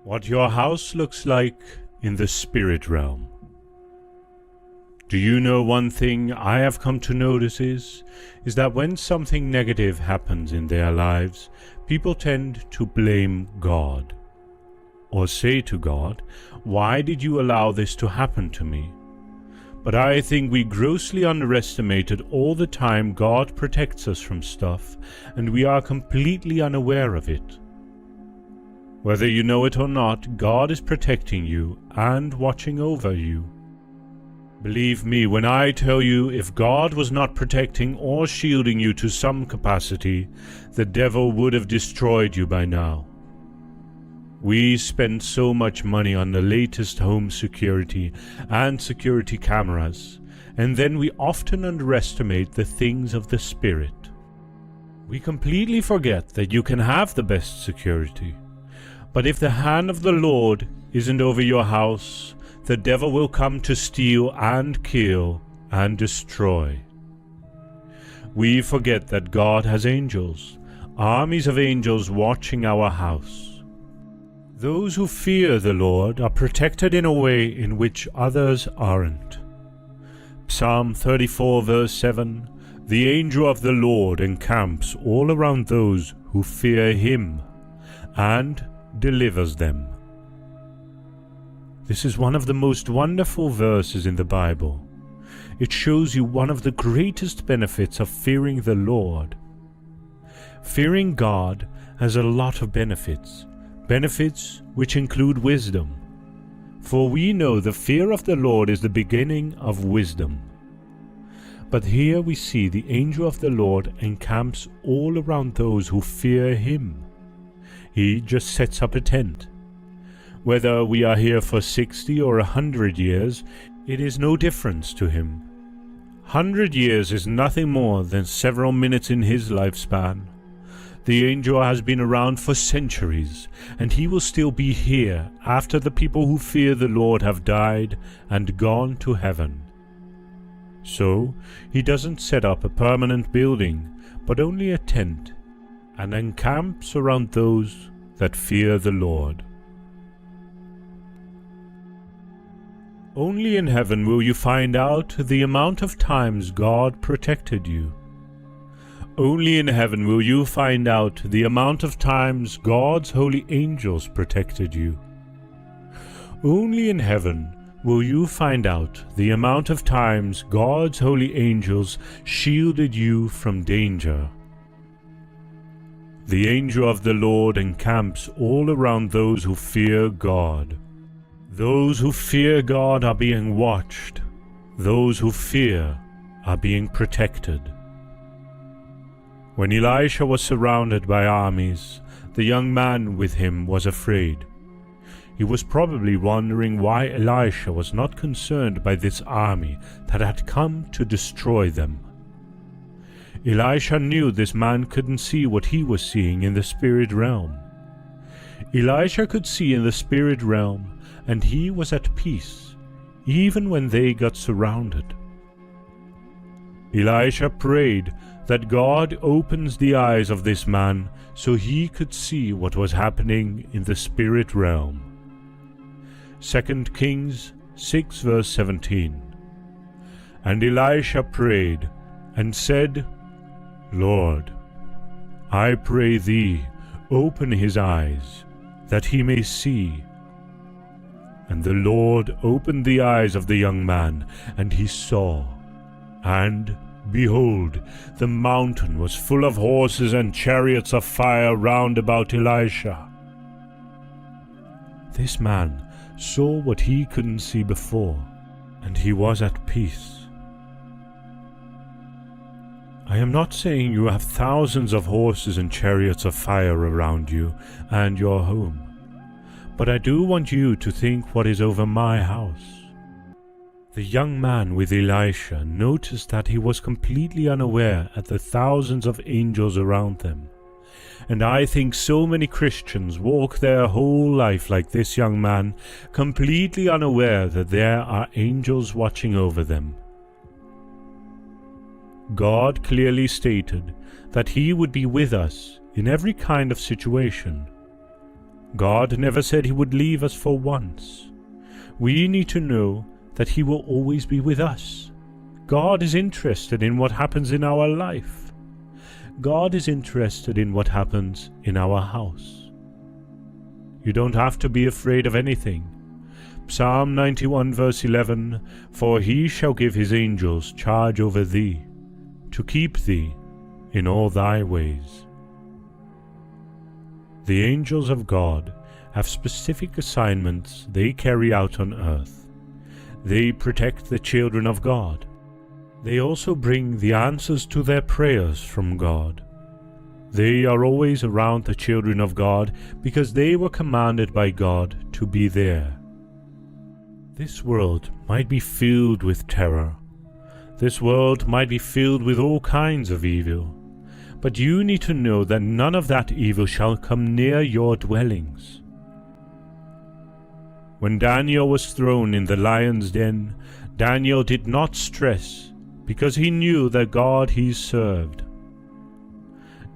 What your house looks like in the spirit realm. Do you know one thing I have come to notice is that when something negative happens in their lives, people tend to blame God. Or say to God, "Why did you allow this to happen to me?" But I think we grossly underestimated all the time God protects us from stuff, and we are completely unaware of it. Whether you know it or not, God is protecting you and watching over you. Believe me when I tell you, if God was not protecting or shielding you to some capacity, the devil would have destroyed you by now. We spend so much money on the latest home security and security cameras, and then we often underestimate the things of the Spirit. We completely forget that you can have the best security, but if the hand of the Lord isn't over your house, the devil will come to steal and kill and destroy. We forget that God has angels, armies of angels watching our house. Those who fear the Lord are protected in a way in which others aren't. Psalm 34 verse 7, "The angel of the Lord encamps all around those who fear him, and delivers them." This is one of the most wonderful verses in the Bible. It shows you one of the greatest benefits of fearing the Lord. Fearing God has a lot of benefits which include wisdom. For we know the fear of the Lord is the beginning of wisdom. But here we see the angel of the Lord encamps all around those who fear him. He just sets up a tent. Whether we are here for 60 or 100 years, it is no difference to him. 100 years is nothing more than several minutes in his lifespan. The angel has been around for centuries, and he will still be here after the people who fear the Lord have died and gone to heaven. So, he doesn't set up a permanent building, but only a tent, and encamps around those that fear the Lord. Only in heaven will you find out the amount of times God protected you. Only in heaven will you find out the amount of times God's holy angels protected you. Only in heaven will you find out the amount of times God's holy angels shielded you from danger. The angel of the Lord encamps all around those who fear God. Those who fear God are being watched. Those who fear are being protected. When Elisha was surrounded by armies, the young man with him was afraid. He was probably wondering why Elisha was not concerned by this army that had come to destroy them. Elisha knew this man couldn't see what he was seeing in the spirit realm. Elisha could see in the spirit realm, and he was at peace, even when they got surrounded. Elisha prayed that God opens the eyes of this man so he could see what was happening in the spirit realm. 2 Kings 6 verse 17. And Elisha prayed and said, "Lord, I pray thee, open his eyes, that he may see." And the Lord opened the eyes of the young man, and he saw. And behold, the mountain was full of horses and chariots of fire round about Elisha. This man saw what he couldn't see before, and he was at peace. I am not saying you have thousands of horses and chariots of fire around you and your home, but I do want you to think what is over my house. The young man with Elisha noticed that he was completely unaware at the thousands of angels around them. And I think so many Christians walk their whole life like this young man, completely unaware that there are angels watching over them. God clearly stated that he would be with us in every kind of situation. God never said He would leave us for once. We need to know that He will always be with us. God is interested in what happens in our life. God is interested in what happens in our house. You don't have to be afraid of anything. Psalm 91 verse 11, "For He shall give His angels charge over thee, to keep thee in all thy ways." The angels of God have specific assignments they carry out on earth. They protect the children of God. They also bring the answers to their prayers from God. They are always around the children of God because they were commanded by God to be there. This world might be filled with terror. This world might be filled with all kinds of evil. But you need to know that none of that evil shall come near your dwellings. When Daniel was thrown in the lion's den, Daniel did not stress because he knew the God he served.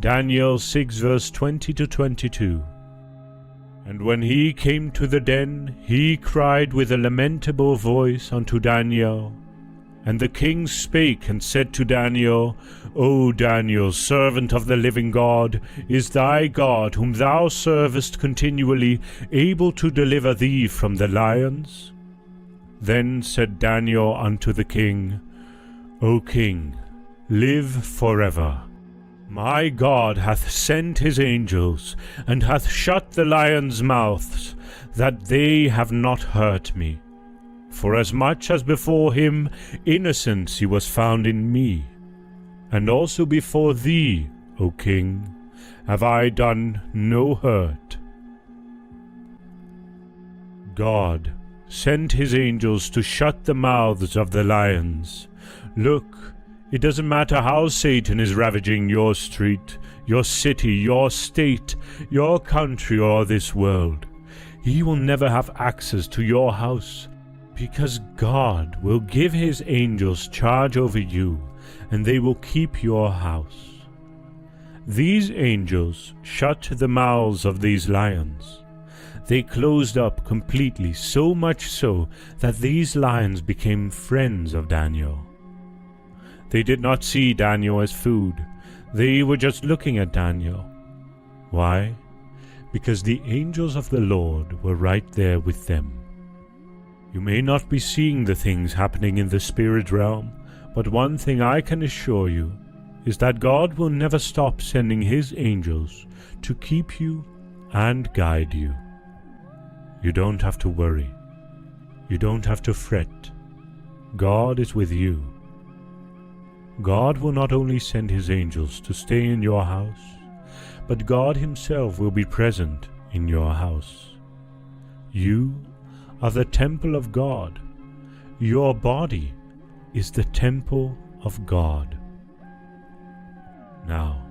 Daniel 6 verse 20 to 22. "And when he came to the den, he cried with a lamentable voice unto Daniel. And the king spake and said to Daniel, O Daniel, servant of the living God, is thy God, whom thou servest continually, able to deliver thee from the lions? Then said Daniel unto the king, O king, live forever. My God hath sent his angels, and hath shut the lions' mouths, that they have not hurt me. Forasmuch as before him innocency was found in me, and also before thee, O king, have I done no hurt." God sent his angels to shut the mouths of the lions. Look, it doesn't matter how Satan is ravaging your street, your city, your state, your country, or this world. He will never have access to your house, because God will give his angels charge over you, and they will keep your house. These angels shut the mouths of these lions. They closed up completely, so much so that these lions became friends of Daniel. They did not see Daniel as food. They were just looking at Daniel. Why? Because the angels of the Lord were right there with them. You may not be seeing the things happening in the spirit realm, but one thing I can assure you is that God will never stop sending his angels to keep you and guide you. You don't have to worry. You don't have to fret. God is with you. God will not only send his angels to stay in your house, but God himself will be present in your house. You are the temple of God. Your body is the temple of God. Now,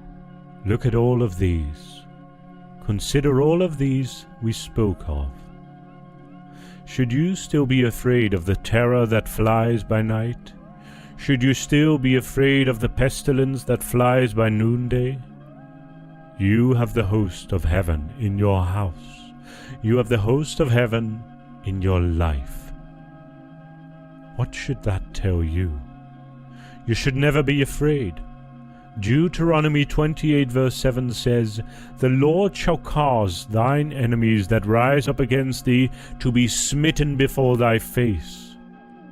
look at all of these. Consider all of these we spoke of. Should you still be afraid of the terror that flies by night? Should you still be afraid of the pestilence that flies by noonday? You have the host of heaven in your house. You have the host of heaven in your life. What should that tell you? You should never be afraid. Deuteronomy 28 verse 7 says, "The Lord shall cause thine enemies that rise up against thee to be smitten before thy face.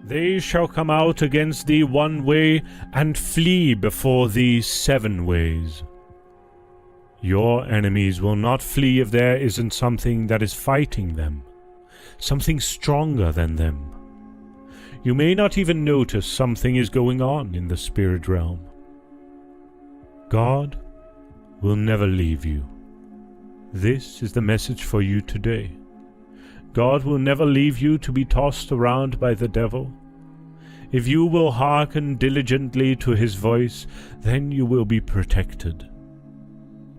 They shall come out against thee one way, and flee before thee 7 ways." Your enemies will not flee if there isn't something that is fighting them, something stronger than them. You may not even notice something is going on in the spirit realm. God will never leave you. This is the message for you today. God will never leave you to be tossed around by the devil. If you will hearken diligently to his voice, then you will be protected.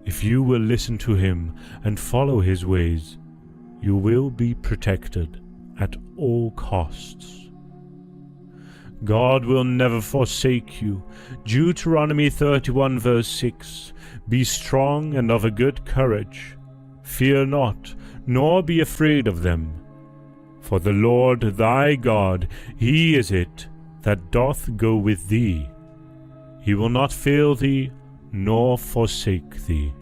If you will listen to him and follow his ways, you will be protected at all costs. God will never forsake you. Deuteronomy 31 verse 6, "Be strong and of a good courage. Fear not, nor be afraid of them. For the Lord thy God, He is it that doth go with thee. He will not fail thee, nor forsake thee.